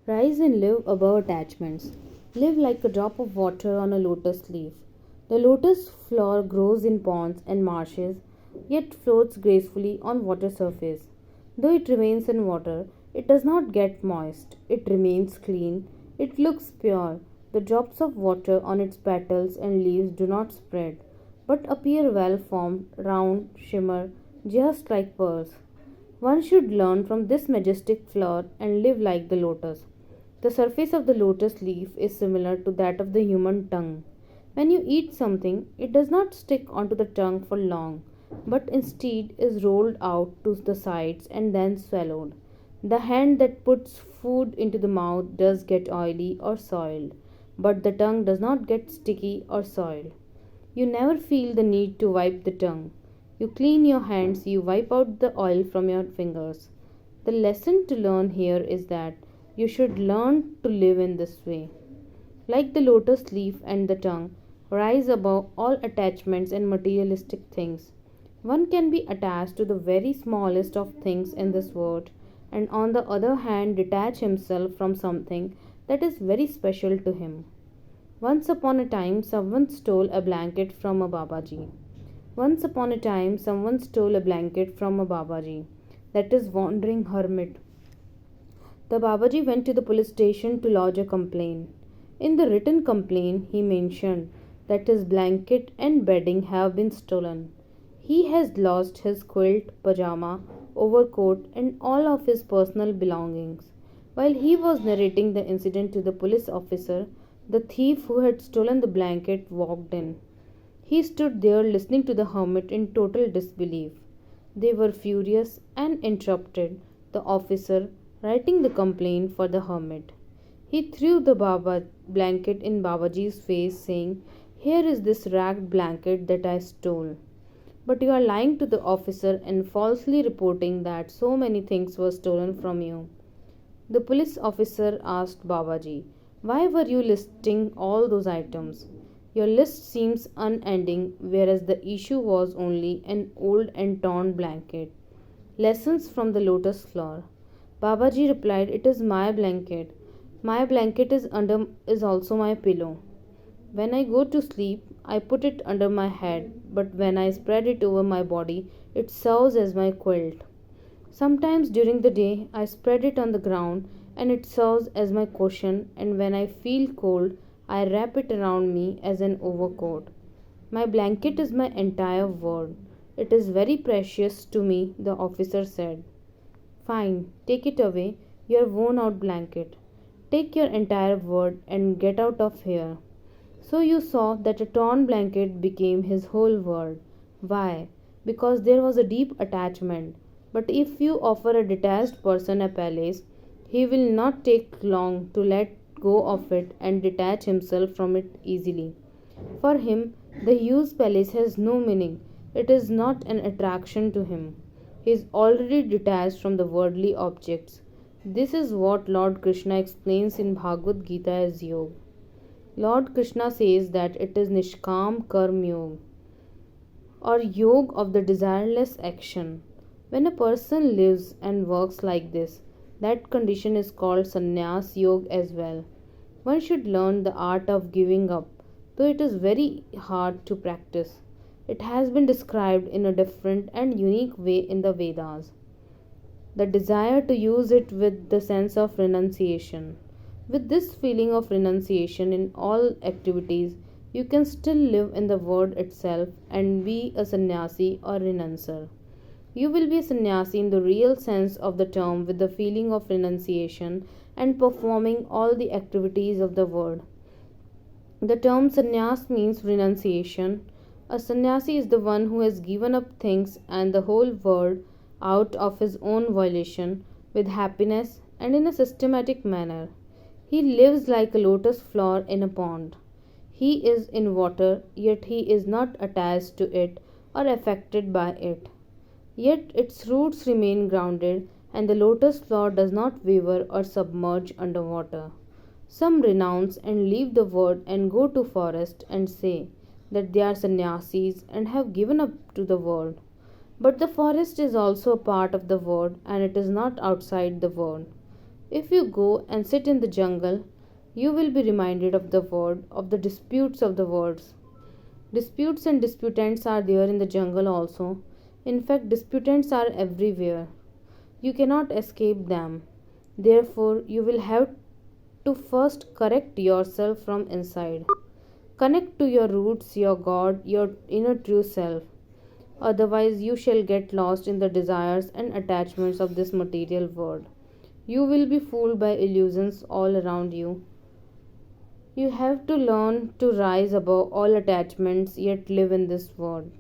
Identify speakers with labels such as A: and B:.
A: Rise and live above attachments. Live like a drop of water on a lotus leaf. The lotus flower grows in ponds and marshes, yet floats gracefully on water surface. Though it remains in water, it does not get moist. It remains clean. It looks pure. The drops of water on its petals and leaves do not spread, but appear well formed, round, shimmer, just like pearls. One should learn from this majestic flower and live like the lotus. The surface of the lotus leaf is similar to that of the human tongue. When you eat something, it does not stick onto the tongue for long, but instead is rolled out to the sides and then swallowed. The hand that puts food into the mouth does get oily or soiled, but the tongue does not get sticky or soiled. You never feel the need to wipe the tongue. You clean your hands, you wipe out the oil from your fingers. The lesson to learn here is that you should learn to live in this way. Like the lotus leaf and the tongue, rise above all attachments and materialistic things. One can be attached to the very smallest of things in this world, and on the other hand, detach himself from something that is very special to him. Once upon a time, someone stole a blanket from a Babaji. Once upon a time, someone stole a blanket from a Babaji, that is, wandering hermit. The Babaji went to the police station to lodge a complaint. In the written complaint, he mentioned that his blanket and bedding have been stolen. He has lost his quilt, pajama, overcoat, and all of his personal belongings. While he was narrating the incident to the police officer, the thief who had stolen the blanket walked in. He stood there listening to the hermit in total disbelief. They were furious and interrupted the officer writing the complaint for the hermit. He threw the blanket in Babaji's face, saying, "Here is this ragged blanket that I stole. But you are lying to the officer and falsely reporting that so many things were stolen from you." The police officer asked Babaji, "Why were you listing all those items? Your list seems unending, whereas the issue was only an old and torn blanket." Lessons from the lotus flower. Babaji replied, "It is my blanket. My blanket is also my pillow. When I go to sleep, I put it under my head, but when I spread it over my body, it serves as my quilt. Sometimes during the day, I spread it on the ground and it serves as my cushion, and when I feel cold, I wrap it around me as an overcoat. My blanket is my entire world. It is very precious to me," the officer said. "Fine, take it away, your worn out blanket. Take your entire world and get out of here." So you saw that a torn blanket became his whole world. Why? Because there was a deep attachment. But if you offer a detached person a palace, he will not take long to let go of it and detach himself from it easily. For him, the huge palace has no meaning. It is not an attraction to him. He is already detached from the worldly objects. This is what Lord Krishna explains in Bhagavad Gita as yoga. Lord Krishna says that it is Nishkam Karm Yoga, or yoga of the desireless action. When a person lives and works like this, that condition is called sannyas yoga as well. One should learn the art of giving up, though it is very hard to practice. It has been described in a different and unique way in the Vedas. The desire to use it with the sense of renunciation. With this feeling of renunciation in all activities, you can still live in the word itself and be a sannyasi or renuncer. You will be a sannyasi in the real sense of the term with the feeling of renunciation and performing all the activities of the word. The term sannyas means renunciation. A sannyasi is the one who has given up things and the whole world out of his own volition with happiness and in a systematic manner. He lives like a lotus flower in a pond. He is in water, yet he is not attached to it or affected by it. Yet its roots remain grounded, and the lotus flower does not waver or submerge under water. Some renounce and leave the world and go to forest and say that they are sannyasis and have given up to the world. But the forest is also a part of the world and it is not outside the world. If you go and sit in the jungle, you will be reminded of the word, of the disputes of the words. Disputes and disputants are there in the jungle also. In fact, disputants are everywhere. You cannot escape them. Therefore, you will have to first correct yourself from inside. Connect to your roots, your God, your inner true self. Otherwise, you shall get lost in the desires and attachments of this material world. You will be fooled by illusions all around you. You have to learn to rise above all attachments yet live in this world.